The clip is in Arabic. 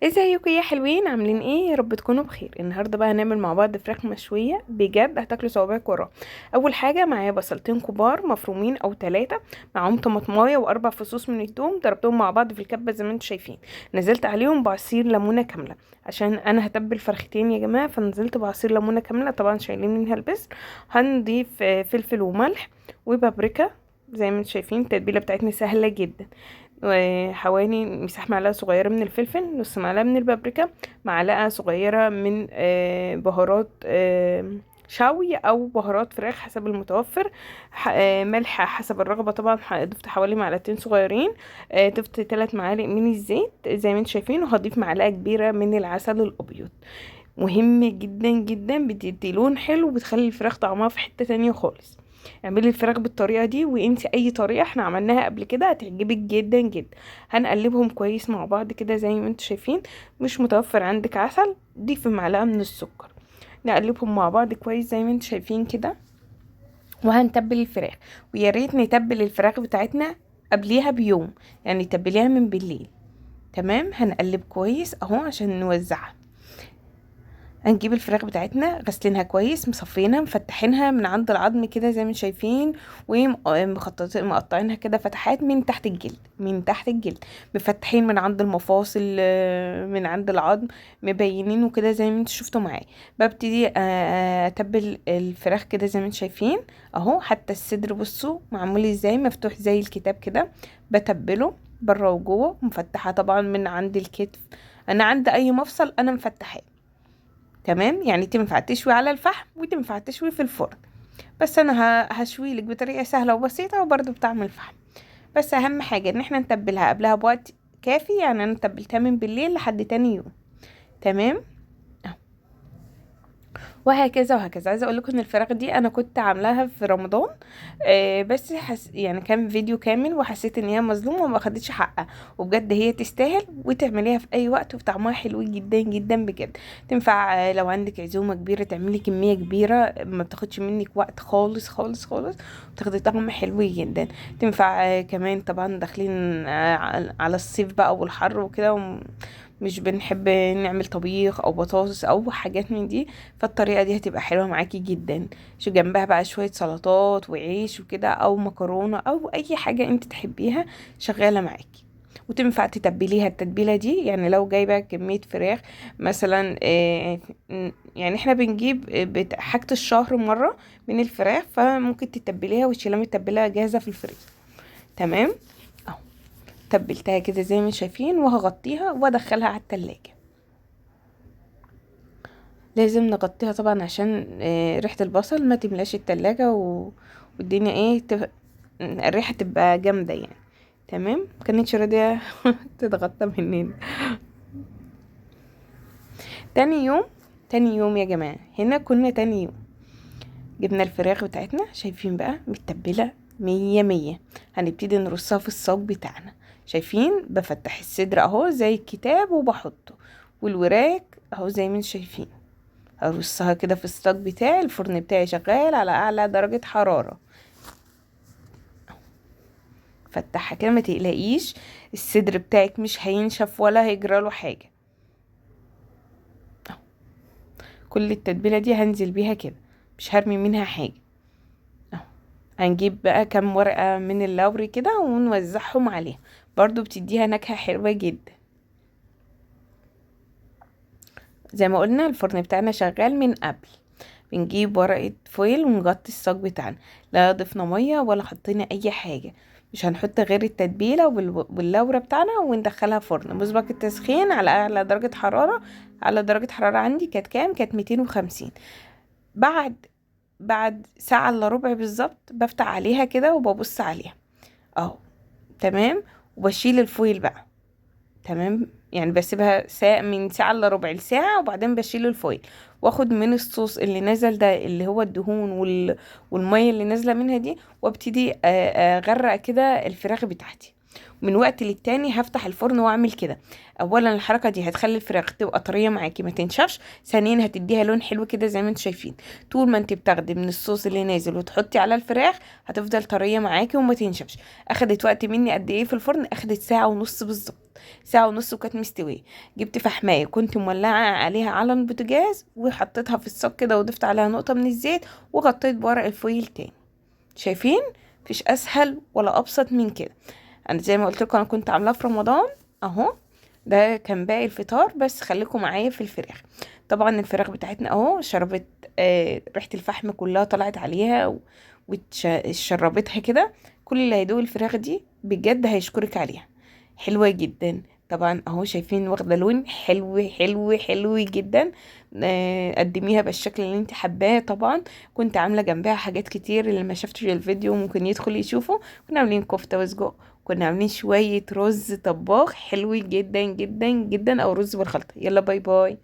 ازيكم يا حلوين؟ عاملين ايه؟ يا رب تكونوا بخير. النهارده بقى هنعمل مع بعض فراخ مشويه بجد هتاكلوا صوابعك ورا. اول حاجه معايا بصلتين كبار مفرومين او 3، معاهم طماطمايه واربع فصوص من الثوم، ضربتهم مع بعض في الكبه زي ما انتم شايفين. نزلت عليهم بعصير ليمونه كامله عشان انا هتبل فرختين يا جماعه، فنزلت بعصير ليمونه كامله، طبعا شايلين منها البذر. هنضيف فلفل وملح وبابريكا. زي ما انتم شايفين التتبيله بتاعتنا سهله جدا. وحوالي مساحة معلقة صغيرة من الفلفل، نص معلقة من البابريكا، معلقة صغيرة من بهارات شوي او بهارات فراخ حسب المتوفر. ملح حسب الرغبة طبعا. ضفت حوالي معلقتين صغيرين. ضفت 3 معالق من الزيت زي ما انتم شايفين، وهضيف معلقة كبيرة من العسل الابيض. مهم جدا جدا، بتدي لون حلو وبتخلي الفراخ طعمها في حتة تانية خالص. اعملي الفراخ بالطريقة دي، وانتي اي طريقة احنا عملناها قبل كده هتعجبك جدا جدا. هنقلبهم كويس مع بعض كده زي ما انتوا شايفين. مش متوفر عندك عسل، ضيفي معلقة من السكر. نقلبهم مع بعض كويس زي ما انتوا شايفين كده. وهنتبل الفراخ، ويا ريت نتبل الفراخ بتاعتنا قبليها بيوم، يعني تبليها من بالليل. تمام، هنقلب كويس اهو عشان نوزعها. هنجيب الفراخ بتاعتنا غسلينها كويس، مصفينها، مفتحينها من عند العظم كده زي ما شايفين، ومقطعينها كده فتحات من تحت الجلد، من تحت الجلد. مفتحين من عند المفاصل، من عند العظم، مبينينه كده زي ما انتوا شفتوا معايا. ببتدي اتبل الفراخ كده زي ما انتوا شايفين اهو. حتى الصدر بصوا معمول ازاي، مفتوح زي الكتاب كده. بتبله بره وجوه، مفتحه طبعا من عند الكتف. انا عند اي مفصل انا مفتحاه. تمام، يعني تنفع تشوي على الفحم وتنفع تشوي في الفرن. بس انا هشوي لك بطريقه سهله وبسيطه وبرضه بطعم الفحم. بس اهم حاجه ان احنا نتبلها قبلها بوقت كافي، يعني انا تبلتها من بالليل لحد تاني يوم. تمام. وهكذا وهكذا. عايزه اقول لكم ان الفراخ دي انا كنت عاملاها في رمضان. بس يعني كان فيديو كامل، وحسيت ان هي مظلومه وما خدتش حقها. وبجد هي تستاهل، وتعمليها في اي وقت وطعمها حلو جدا جدا بجد. تنفع لو عندك عزومه كبيره تعملي كميه كبيره، ما بتاخدش منك وقت خالص خالص خالص، وتاخدي طعم حلو جدا. تنفع كمان طبعا داخلين على الصيف بقى والحر وكده، مش بنحب نعمل طبيخ او بطاطس او حاجات من دي. فالطريقة دي هتبقى حلوة معاكي جدا. شو جنبها بقى شوية سلطات وعيش وكده، او مكرونة او اي حاجة انت تحبيها شغالة معاكي. وتنفع تتبليها التتبيلة دي، يعني لو جايبة كمية فراخ مثلا، يعني احنا بنجيب حاجة الشهر مرة من الفراخ، فممكن تتبليها وتشيلها متبلة جاهزة في الفريزر. تمام اهو. تبلتها كده زي ما شايفين، وهغطيها وادخلها على التلاجة. لازم نغطيها طبعا عشان ريحة البصل ما تملاش التلاجة والدنيا الريحة تبقى جامدة يعني. تمام، مكانتش راضية تتغطى مننا. تاني يوم، تاني يوم يا جماعة، هنا كنا تاني يوم جبنا الفراخ بتاعتنا، شايفين بقى متبلة مية مية. هنبتدي نرصها في الصاج بتاعنا. شايفين بفتح الصدر اهو زي الكتاب وبحطه، والوراك اهو زي ما انتم شايفين. ارصها كده في الصاج بتاعي. الفرن بتاعي شغال على اعلى درجة حرارة. فتحها كده ما تقلقيش، الصدر بتاعك مش هينشف ولا هيجراله حاجة. كل التتبيلة دي هنزل بيها كده، مش هرمي منها حاجة. اهو. هنجيب بقى كام ورقة من اللوري كده ونوزعهم عليها، برضو بتديها نكهة حلوة جدا. زي ما قلنا الفرن بتاعنا شغال من قبل. بنجيب ورقة فويل ونغطي الصاج بتاعنا. لا ضفنا مية ولا حطينا اي حاجة، مش هنحط غير التتبيلة واللورة بتاعنا، وندخلها فرن مسبق التسخين على اعلى درجة حرارة. على درجة حرارة عندي كانت كام؟ كانت 250. بعد ساعة الا ربع بالظبط بفتح عليها كده وببص عليها اهو. تمام. وبشيل الفويل بقى. تمام، يعني بسيبها ساعة، من ساعة الا ربع لساعة، وبعدين بشيل الفويل. واخد من الصوص اللي نزل ده اللي هو الدهون والمية اللي نازلة منها دي، وابتدي اغرق كده الفراخ بتاعتي. من وقت للتاني هفتح الفرن واعمل كده. اولا الحركه دي هتخلي الفراخ تبقى طريه معاكي ما تنشفش، ثانيا هتديها لون حلو كده زي ما انتم شايفين. طول ما انت بتاخدي من الصوص اللي نازل وتحطي على الفراخ هتفضل طريه معاكي وما تنشفش. اخدت وقت مني قد ايه في الفرن؟ اخدت ساعه ونص بالظبط، ساعه ونص وكانت مستويه. جبت فحمايه كنت مولعه عليها على البوتاجاز وحطيتها في الصاج كده وضفت عليها نقطه من الزيت وغطيت بورق الفويل تاني. شايفين؟ مفيش اسهل ولا ابسط من كده. انا زي ما قلت لكم انا كنت عاملاه في رمضان اهو، ده كان باقي الفطار، بس خليكم معايا في الفراخ. طبعا الفراخ بتاعتنا اهو شربت ريحه الفحم كلها طلعت عليها وشربتها كده. كل اللي هيدوق الفراخ دي بجد هيشكرك عليها، حلوه جدا. طبعا اهو شايفين واخده لون حلو حلو حلو جدا. قدميها بالشكل اللي انت حباه. طبعا كنت عامله جنبها حاجات كتير، اللي ما شفتش الفيديو ممكن يدخل يشوفه. كنا عاملين كفته وسجق، كنا عاملين شويه رز طباخ حلو جدا جدا جدا، او رز بالخلطه. يلا باي باي.